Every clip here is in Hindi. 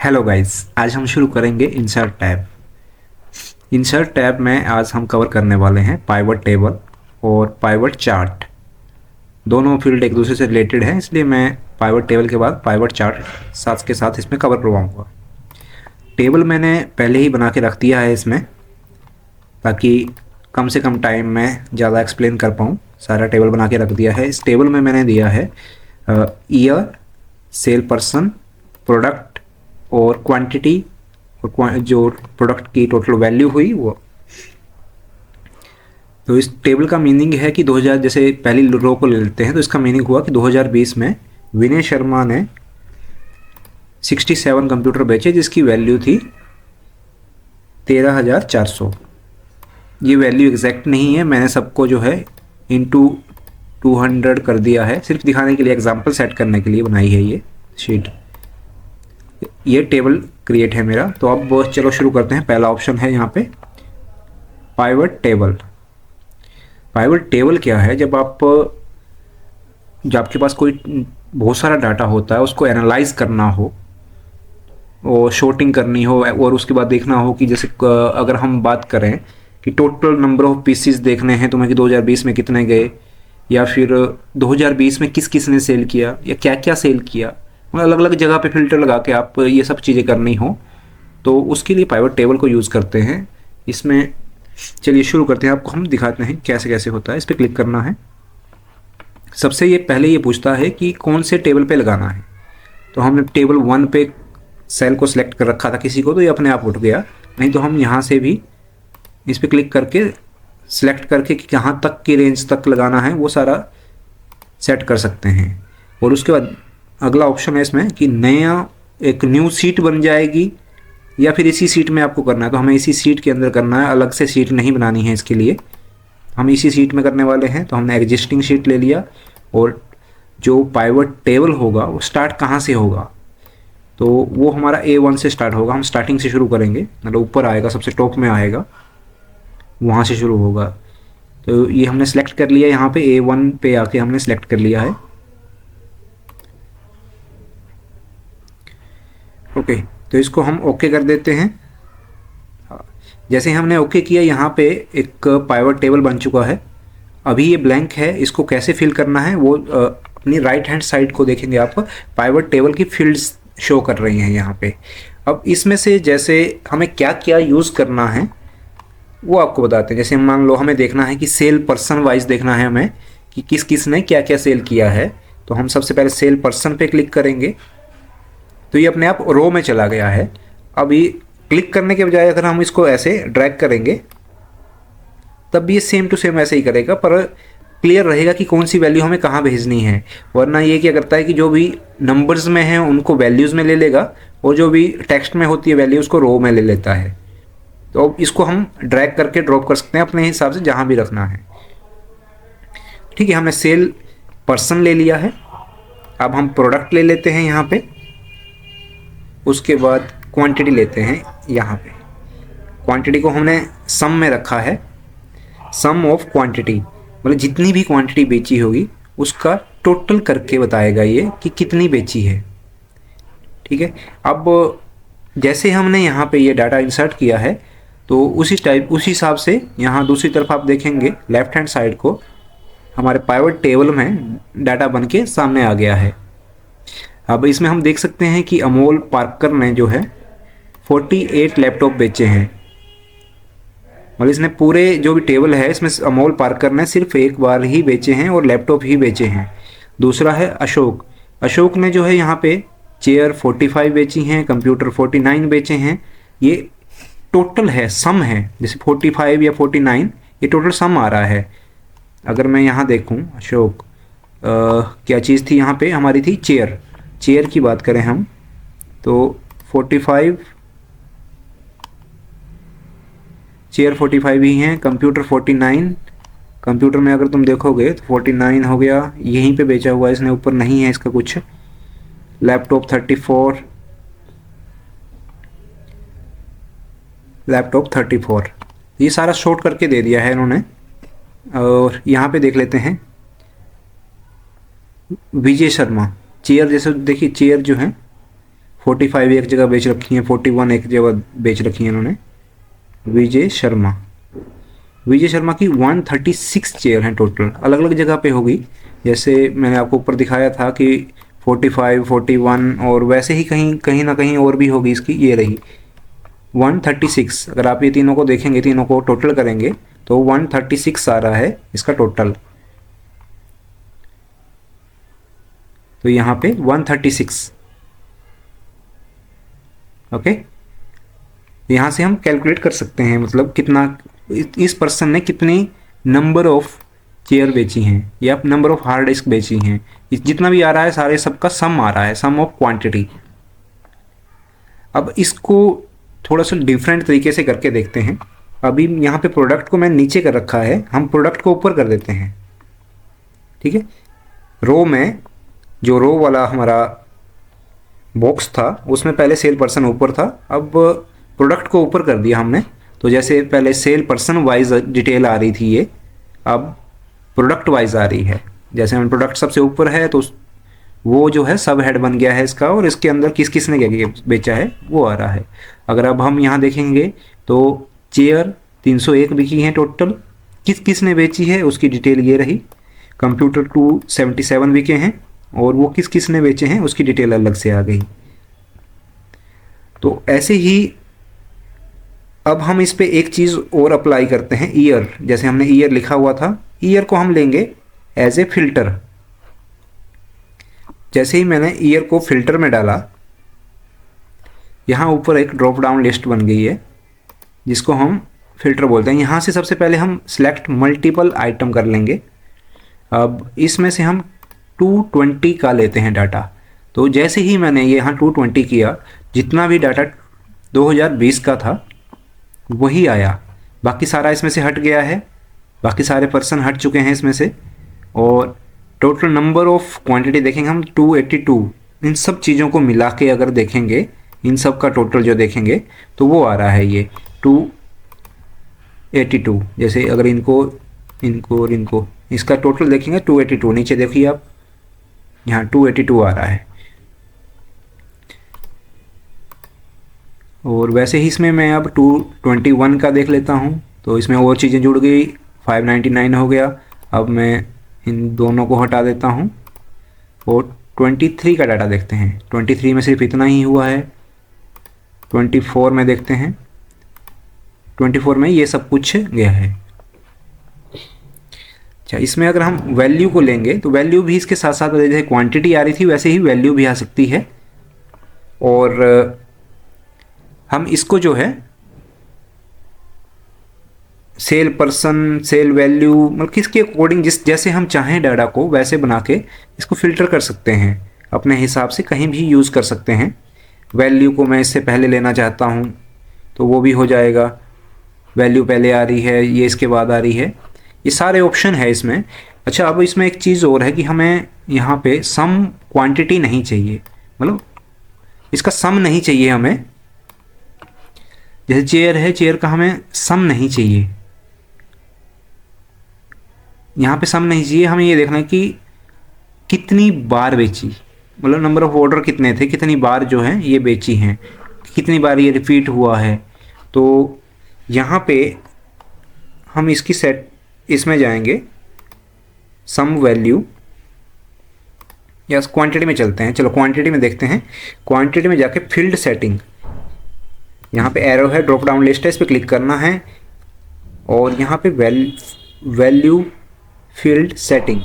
हेलो गाइस, आज हम शुरू करेंगे इंसर्ट टैब। इंसर्ट टैब में आज हम कवर करने वाले हैं पाइवट टेबल और पाइवट चार्ट। दोनों फील्ड एक दूसरे से रिलेटेड हैं, इसलिए मैं पाइवट टेबल के बाद पाइवट चार्ट साथ के साथ इसमें कवर करवाऊंगा। टेबल मैंने पहले ही बना के रख दिया है इसमें, ताकि कम से कम टाइम में ज़्यादा एक्सप्लेन कर पाऊँ। सारा टेबल बना के रख दिया है। इस टेबल में मैंने दिया है ईयर, सेल पर्सन, प्रोडक्ट और क्वांटिटी, और जो प्रोडक्ट की टोटल वैल्यू हुई वो। तो इस टेबल का मीनिंग है कि 2000, जैसे पहली रो को ले लेते हैं तो इसका मीनिंग हुआ कि 2020 में विनय शर्मा ने 67 कंप्यूटर बेचे जिसकी वैल्यू थी 13,400। ये वैल्यू एग्जैक्ट नहीं है, मैंने सबको जो है इंटू 200 कर दिया है, सिर्फ दिखाने के लिए, एग्जाम्पल सेट करने के लिए बनाई है ये शीट। ये टेबल क्रिएट है मेरा। तो अब चलो शुरू करते हैं। पहला ऑप्शन है यहाँ पे पाइवट टेबल। पाइवट टेबल क्या है? जब आपके पास कोई बहुत सारा डाटा होता है, उसको एनालाइज करना हो और शॉर्टिंग करनी हो, और उसके बाद देखना हो कि जैसे अगर हम बात करें कि टोटल नंबर ऑफ पीसीस देखने हैं तुम्हें कि 2020 में कितने गए, या फिर 2020 में किस किस ने सेल किया या क्या क्या सेल किया, मतलब अलग अलग जगह पे फिल्टर लगा के आप ये सब चीज़ें करनी हो, तो उसके लिए पाइवट टेबल को यूज़ करते हैं। इसमें चलिए शुरू करते हैं, आपको हम दिखाते हैं कैसे कैसे होता है। इस पर क्लिक करना है। सबसे ये पहले ये पूछता है कि कौन से टेबल पे लगाना है। तो हमने टेबल 1 पे सेल को सिलेक्ट कर रखा था किसी को, तो ये अपने आप उठ गया। नहीं तो हम यहाँ से भी इस पर क्लिक करके सिलेक्ट करके कि कहाँ तक की रेंज तक लगाना है वो सारा सेट कर सकते हैं। और उसके बाद अगला ऑप्शन है इसमें कि एक न्यू सीट बन जाएगी या फिर इसी सीट में आपको करना है। तो हमें इसी सीट के अंदर करना है, अलग से सीट नहीं बनानी है। इसके लिए हम इसी सीट में करने वाले हैं। तो हमने एग्जिस्टिंग सीट ले लिया, और जो पाइवट टेबल होगा वो स्टार्ट कहाँ से होगा, तो वो हमारा A1 से स्टार्ट होगा। हम स्टार्टिंग से शुरू करेंगे, मतलब ऊपर आएगा, सबसे टॉप में आएगा, वहाँ से शुरू होगा। तो ये हमने सेलेक्ट कर लिया, यहाँ पे A1 पे आके हमने सेलेक्ट कर लिया है। ओके, तो इसको हम ओके कर देते हैं। जैसे हमने ओके किया, यहाँ पे एक पाइवट टेबल बन चुका है। अभी ये ब्लैंक है, इसको कैसे फिल करना है वो अपनी राइट हैंड साइड को देखेंगे आप, पाइवट टेबल की फील्ड्स शो कर रही हैं यहाँ पे। अब इसमें से जैसे हमें क्या क्या यूज़ करना है वो आपको बताते हैं। जैसे मान लो हमें देखना है कि सेल पर्सन वाइज देखना है हमें कि किस किस ने क्या क्या सेल किया है। तो हम सबसे पहले सेल पर्सन पे क्लिक करेंगे, तो ये अपने आप रो में चला गया है। अब ये क्लिक करने के बजाय अगर हम इसको ऐसे ड्रैग करेंगे तब भी ये सेम टू सेम ऐसे ही करेगा, पर क्लियर रहेगा कि कौन सी वैल्यू हमें कहाँ भेजनी है। वरना ये क्या करता है कि जो भी नंबर्स में है उनको वैल्यूज़ में ले लेगा, और जो भी टेक्स्ट में होती है वैल्यू उसको रो में ले लेता है। तो अब इसको हम ड्रैग करके ड्रॉप कर सकते हैं अपने हिसाब से जहाँ भी रखना है। ठीक है, हमने सेल पर्सन ले लिया है। अब हम प्रोडक्ट ले लेते हैं यहाँ पे, उसके बाद क्वांटिटी लेते हैं। यहाँ पे क्वांटिटी को हमने सम में रखा है, सम ऑफ क्वांटिटी, मतलब जितनी भी क्वांटिटी बेची होगी उसका टोटल करके बताएगा ये कि कितनी बेची है। ठीक है, अब जैसे हमने यहाँ पे ये डाटा इंसर्ट किया है, तो उसी हिसाब से यहाँ दूसरी तरफ आप देखेंगे लेफ्ट हैंड साइड को हमारे पाइवट टेबल में डाटा बन के सामने आ गया है। अब इसमें हम देख सकते हैं कि अमोल पार्कर ने जो है 48 लैपटॉप बेचे हैं। मतलब इसने पूरे जो भी टेबल है इसमें अमोल पार्कर ने सिर्फ एक बार ही बेचे हैं और लैपटॉप ही बेचे हैं। दूसरा है अशोक। अशोक ने जो है यहाँ पे चेयर 45 बेची हैं, कंप्यूटर 49 बेचे हैं। ये टोटल है, सम है। जैसे 45 या 49 ये टोटल सम आ रहा है। अगर मैं यहाँ देखूँ अशोक क्या चीज़ थी यहाँ पे हमारी, थी चेयर। चेयर की बात करें हम तो 45 चेयर 45 ही हैं, कंप्यूटर 49। कंप्यूटर में अगर तुम देखोगे तो 49 हो गया, यहीं पे बेचा हुआ है इसने, ऊपर नहीं है इसका कुछ। लैपटॉप 34, लैपटॉप 34, ये सारा शॉर्ट करके दे दिया है इन्होंने। और यहाँ पे देख लेते हैं विजय शर्मा, चेयर जैसे देखिए चेयर जो है 45 एक जगह बेच रखी हैं, 41 एक जगह बेच रखी हैं इन्होंने। विजय शर्मा की 136 चेयर हैं टोटल, अलग अलग जगह पे होगी। जैसे मैंने आपको ऊपर दिखाया था कि 45, 41 और वैसे ही कहीं ना कहीं और भी होगी इसकी। ये रही 136। अगर आप ये तीनों को देखेंगे, तीनों को टोटल करेंगे तो 136 आ रहा है इसका टोटल। तो यहाँ पे 136। ओके, यहाँ से हम कैलकुलेट कर सकते हैं मतलब कितना इस पर्सन ने कितनी नंबर ऑफ चेयर बेची हैं या नंबर ऑफ हार्ड डिस्क बेची हैं। जितना भी आ रहा है सारे सबका सम आ रहा है, सम ऑफ क्वांटिटी। अब इसको थोड़ा सा डिफरेंट तरीके से करके देखते हैं। अभी यहाँ पे प्रोडक्ट को मैं नीचे कर रखा है, हम प्रोडक्ट को ऊपर कर देते हैं। ठीक है, रो में जो रो वाला हमारा बॉक्स था उसमें पहले सेल पर्सन ऊपर था, अब प्रोडक्ट को ऊपर कर दिया हमने। तो जैसे पहले सेल पर्सन वाइज डिटेल आ रही थी, ये अब प्रोडक्ट वाइज आ रही है। जैसे हम प्रोडक्ट सबसे ऊपर है तो वो जो है सब हेड बन गया है इसका, और इसके अंदर किस किस ने क्या बेचा है वो आ रहा है। अगर अब हम यहाँ देखेंगे तो चेयर 301 बिकी हैं टोटल, किस किस ने बेची है उसकी डिटेल ये रही। कंप्यूटर 277 बिके हैं और वो किस किस ने बेचे हैं उसकी डिटेल अलग से आ गई। तो ऐसे ही अब हम इस पे एक चीज़ और अप्लाई करते हैं, ईयर। जैसे हमने ईयर लिखा हुआ था, ईयर को हम लेंगे एज ए फिल्टर। जैसे ही मैंने ईयर को फिल्टर में डाला, यहाँ ऊपर एक ड्रॉप डाउन लिस्ट बन गई है जिसको हम फिल्टर बोलते हैं। यहाँ से सबसे पहले हम सिलेक्ट मल्टीपल आइटम कर लेंगे। अब इसमें से हम 220 का लेते हैं डाटा। तो जैसे ही मैंने ये यहाँ 220 किया, जितना भी डाटा 2020 का था वही आया, बाकी सारा इसमें से हट गया है, बाकी सारे पर्सन हट चुके हैं इसमें से। और टोटल नंबर ऑफ क्वांटिटी देखेंगे हम 282। इन सब चीज़ों को मिला के अगर देखेंगे, इन सब का टोटल जो देखेंगे तो वो आ रहा है ये 282। जैसे अगर इनको और इनको इसका टोटल देखेंगे 282, नीचे देखिए आप यहाँ 282 आ रहा है। और वैसे ही इसमें मैं अब 221 का देख लेता हूँ, तो इसमें और चीज़ें जुड़ गई, 599 हो गया। अब मैं इन दोनों को हटा देता हूँ और 23 का डाटा देखते हैं। 23 में सिर्फ इतना ही हुआ है। 24 में देखते हैं, 24 में ये सब कुछ गया है। अच्छा, इसमें अगर हम वैल्यू को लेंगे तो वैल्यू भी इसके साथ साथ जैसे क्वांटिटी आ रही थी वैसे ही वैल्यू भी आ सकती है। और हम इसको जो है सेल पर्सन, सेल वैल्यू, मतलब किसके अकॉर्डिंग जैसे हम चाहें डाटा को वैसे बना के इसको फिल्टर कर सकते हैं, अपने हिसाब से कहीं भी यूज़ कर सकते हैं। वैल्यू को मैं इससे पहले लेना चाहता हूँ तो वो भी हो जाएगा। वैल्यू पहले आ रही है, ये इसके बाद आ रही है, ये सारे ऑप्शन है इसमें। अच्छा, अब इसमें एक चीज़ और है कि हमें यहाँ पे सम क्वांटिटी नहीं चाहिए, मतलब इसका सम नहीं चाहिए हमें। जैसे चेयर है, चेयर का हमें सम नहीं चाहिए, यहाँ पे सम नहीं चाहिए। हमें ये देखना है कि कितनी बार बेची, मतलब नंबर ऑफ ऑर्डर कितने थे, कितनी बार जो है ये बेची हैं, कितनी बार ये रिपीट हुआ है। तो यहाँ पे हम इसकी इसमें जाएंगे सम वैल्यू या क्वांटिटी में चलते हैं। चलो क्वांटिटी में देखते हैं। क्वांटिटी में जाके फील्ड सेटिंग, यहाँ पे एरो है, ड्रॉप डाउन लिस्ट है, इस पर क्लिक करना है और यहाँ पे वैल्यू फील्ड सेटिंग,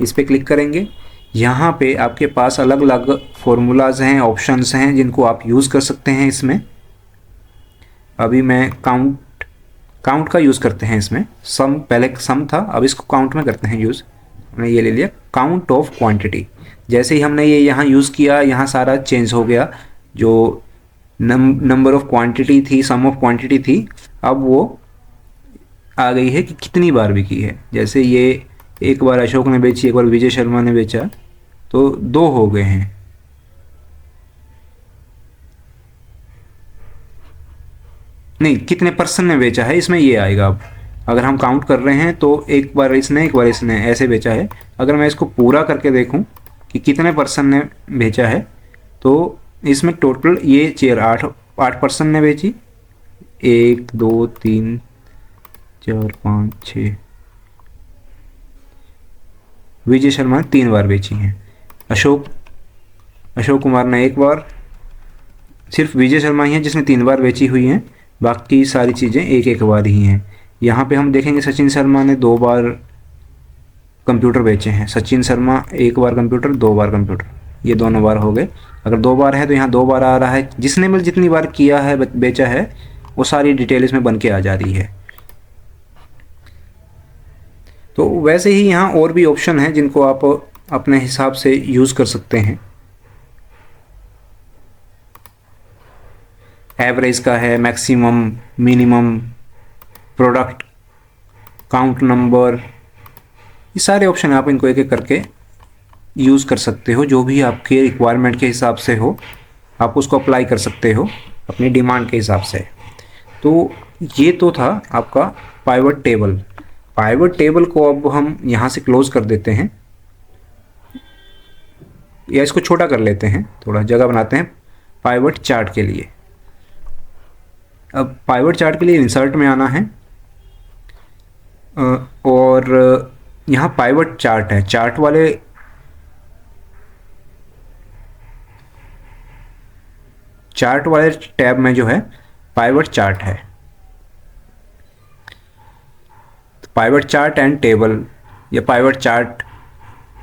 इस पर क्लिक करेंगे। यहाँ पे आपके पास अलग अलग फॉर्मूलाज हैं, ऑप्शंस हैं जिनको आप यूज़ कर सकते हैं इसमें। अभी मैं काउंट का यूज़ करते हैं इसमें। सम पहले सम था, अब इसको काउंट में करते हैं यूज़। हमने ये ले लिया काउंट ऑफ क्वांटिटी। जैसे ही हमने ये यहाँ यूज़ किया, यहाँ सारा चेंज हो गया। जो नंबर ऑफ क्वांटिटी थी, सम ऑफ क्वांटिटी थी, अब वो आ गई है कि कितनी बार बिकी है। जैसे ये एक बार अशोक ने बेची, एक बार विजय शर्मा ने बेचा, तो 2 हो गए हैं। नहीं, कितने पर्सन ने बेचा है इसमें ये आएगा। अब अगर हम काउंट कर रहे हैं तो एक बार इसने ऐसे बेचा है। अगर मैं इसको पूरा करके देखूं कि कितने पर्सन ने बेचा है, तो इसमें टोटल ये चेयर 8 पर्सन ने बेची, 1 2 3 4 5 6। विजय शर्मा ने 3 बार बेची हैं। अशोक कुमार ने 1 बार। सिर्फ विजय शर्मा ही हैं जिसने 3 बार बेची हुई हैं, बाकी सारी चीज़ें 1 बार ही हैं। यहाँ पे हम देखेंगे सचिन शर्मा ने 2 बार कंप्यूटर बेचे हैं। सचिन शर्मा 1 बार कंप्यूटर, 2 बार कंप्यूटर, ये दोनों बार हो गए। अगर 2 बार है तो यहाँ 2 बार आ रहा है। जिसने मतलब जितनी बार किया है बेचा है वो सारी डिटेल इसमें बन के आ जा रही है। तो वैसे ही यहाँ और भी ऑप्शन हैं जिनको आप अपने हिसाब से यूज़ कर सकते हैं। एवरेज का है, maximum, minimum, product, count number, ये सारे ऑप्शन आप इनको एक एक करके यूज़ कर सकते हो। जो भी आपके रिक्वायरमेंट के हिसाब से हो आप उसको अप्लाई कर सकते हो अपनी डिमांड के हिसाब से। तो ये तो था आपका पाइवट टेबल। पाइवट टेबल को अब हम यहाँ से क्लोज कर देते हैं या इसको छोटा कर लेते हैं, थोड़ा जगह बनाते हैं पाइवट चार्ट के लिए। अब पाइवट चार्ट के लिए इंसर्ट में आना है और यहाँ पाइवट चार्ट है। चार्ट वाले टैब में जो है पाइवट चार्ट है। तो पाइवट चार्ट एंड टेबल या पाइवट चार्ट,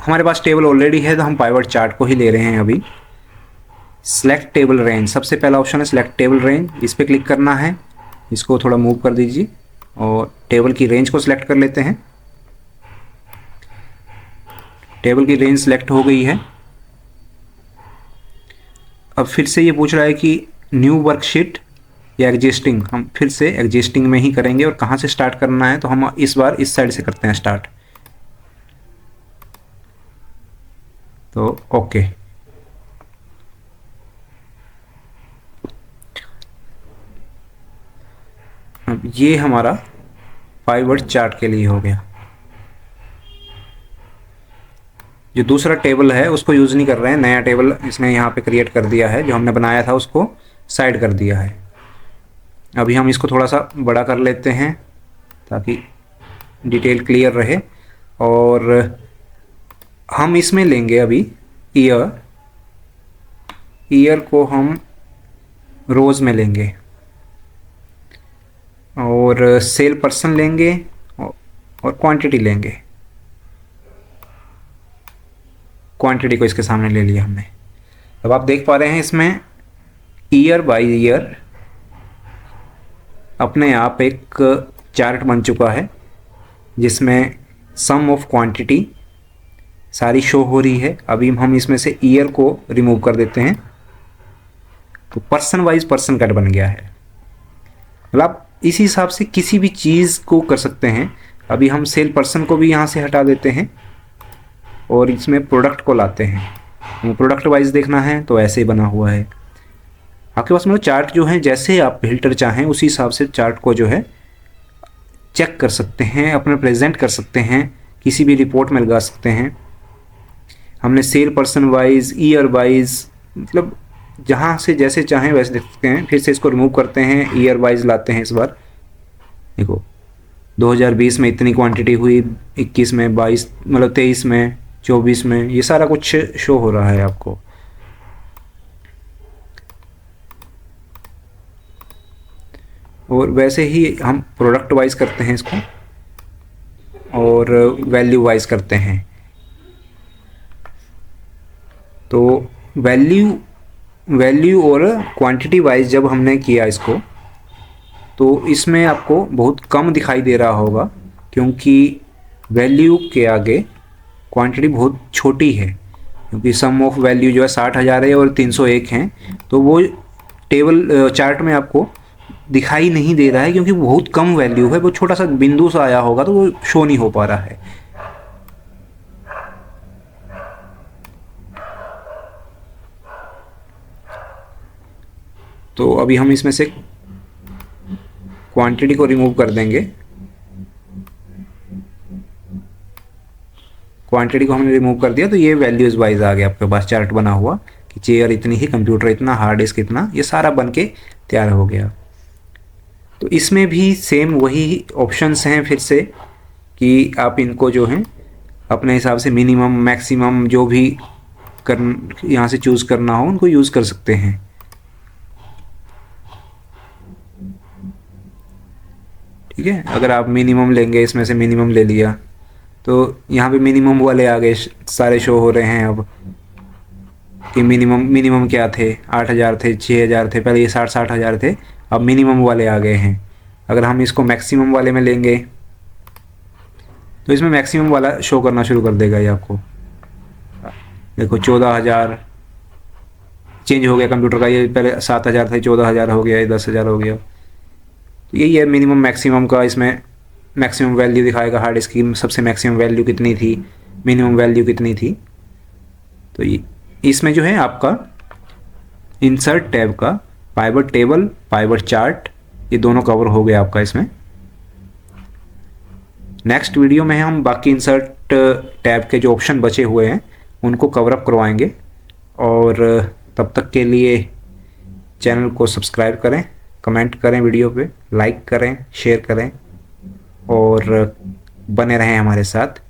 हमारे पास टेबल ऑलरेडी है तो हम पाइवट चार्ट को ही ले रहे हैं अभी। सिलेक्ट टेबल रेंज, सबसे पहला ऑप्शन है सिलेक्ट टेबल रेंज, इस पर क्लिक करना है। इसको थोड़ा मूव कर दीजिए और टेबल की रेंज को सिलेक्ट कर लेते हैं। टेबल की रेंज सिलेक्ट हो गई है। अब फिर से ये पूछ रहा है कि न्यू वर्कशीट या एग्जिस्टिंग, हम फिर से एग्जिस्टिंग में ही करेंगे। और कहाँ से स्टार्ट करना है तो हम इस बार इस साइड से करते हैं स्टार्ट। तो ओके, अब ये हमारा पाइवट चार्ट के लिए हो गया। जो दूसरा टेबल है उसको यूज़ नहीं कर रहे हैं, नया टेबल इसने यहाँ पे क्रिएट कर दिया है। जो हमने बनाया था उसको साइड कर दिया है। अभी हम इसको थोड़ा सा बड़ा कर लेते हैं ताकि डिटेल क्लियर रहे। और हम इसमें लेंगे अभी ईयर को हम रोज़ में लेंगे और सेल पर्सन लेंगे और क्वांटिटी लेंगे। क्वांटिटी को इसके सामने ले लिया हमने। अब आप देख पा रहे हैं इसमें ईयर बाय ईयर अपने आप एक चार्ट बन चुका है जिसमें सम ऑफ क्वांटिटी सारी शो हो रही है। अभी हम इसमें से ईयर को रिमूव कर देते हैं तो पर्सन वाइज पर्सन कट बन गया है। मतलब आप इसी हिसाब से किसी भी चीज़ को कर सकते हैं। अभी हम सेल पर्सन को भी यहाँ से हटा देते हैं और इसमें प्रोडक्ट को लाते हैं। प्रोडक्ट वाइज देखना है तो ऐसे ही बना हुआ है आपके पास। मतलब चार्ट जो है जैसे आप फिल्टर चाहें उसी हिसाब से चार्ट को जो है चेक कर सकते हैं, अपने प्रेजेंट कर सकते हैं, किसी भी रिपोर्ट में लगा सकते हैं। हमने cell person wise, year wise, मतलब जहाँ से जैसे चाहें वैसे देख सकते हैं। फिर से इसको रिमूव करते हैं, ईयर वाइज लाते हैं। इस बार देखो 2020 में इतनी क्वांटिटी हुई, 21 में, 22 मतलब 23 में, 24 में, ये सारा कुछ शो हो रहा है आपको। और वैसे ही हम प्रोडक्ट वाइज करते हैं इसको और वैल्यू वाइज करते हैं। तो वैल्यू और क्वांटिटी वाइज जब हमने किया इसको तो इसमें आपको बहुत कम दिखाई दे रहा होगा क्योंकि वैल्यू के आगे क्वांटिटी बहुत छोटी है। क्योंकि सम ऑफ वैल्यू जो है 60,000 है और 301 हैं, तो वो टेबल चार्ट में आपको दिखाई नहीं दे रहा है क्योंकि बहुत कम वैल्यू है। वो छोटा सा बिंदु सा आया होगा तो वो शो नहीं हो पा रहा है। तो अभी हम इसमें से क्वांटिटी को रिमूव कर देंगे। क्वांटिटी को हमने रिमूव कर दिया तो ये वैल्यूज वाइज आ गया आपके पास चार्ट बना हुआ। कि चेयर इतनी ही, कंप्यूटर इतना, हार्ड डिस्क इतना, ये सारा बन के तैयार हो गया। तो इसमें भी सेम वही ऑप्शंस हैं फिर से कि आप इनको जो है अपने हिसाब से मिनिमम मैक्सिमम जो भी यहाँ से चूज़ करना हो उनको यूज़ कर सकते हैं। ठीक है, अगर आप मिनिमम लेंगे, इसमें से मिनिमम ले लिया तो यहाँ पे मिनिमम वाले आ गए, सारे शो हो रहे हैं अब कि मिनिमम क्या थे, 8,000 थे, 6,000 थे, पहले ये 60,000 थे, अब मिनिमम वाले आ गए हैं। अगर हम इसको मैक्सिमम वाले में लेंगे तो इसमें मैक्सिमम वाला शो करना शुरू कर देगा ये आपको। देखो 14,000 चेंज हो गया कंप्यूटर का, ये पहले 7,000 थे, 14,000 हो गया, ये 10,000 हो गया। तो यही है मिनिमम मैक्सिमम का, इसमें मैक्सिमम वैल्यू दिखाएगा हार्ड डिस्क की सबसे मैक्सिमम वैल्यू कितनी थी, मिनिमम वैल्यू कितनी थी। तो ये इसमें जो है आपका इंसर्ट टैब का पाइवट टेबल, पाइवट चार्ट, ये दोनों कवर हो गया आपका इसमें। नेक्स्ट वीडियो में हम बाकी इंसर्ट टैब के जो ऑप्शन बचे हुए हैं उनको कवर अप करवाएंगे, और तब तक के लिए चैनल को सब्सक्राइब करें, कमेंट करें, वीडियो पे लाइक करें, शेयर करें और बने रहें हमारे साथ।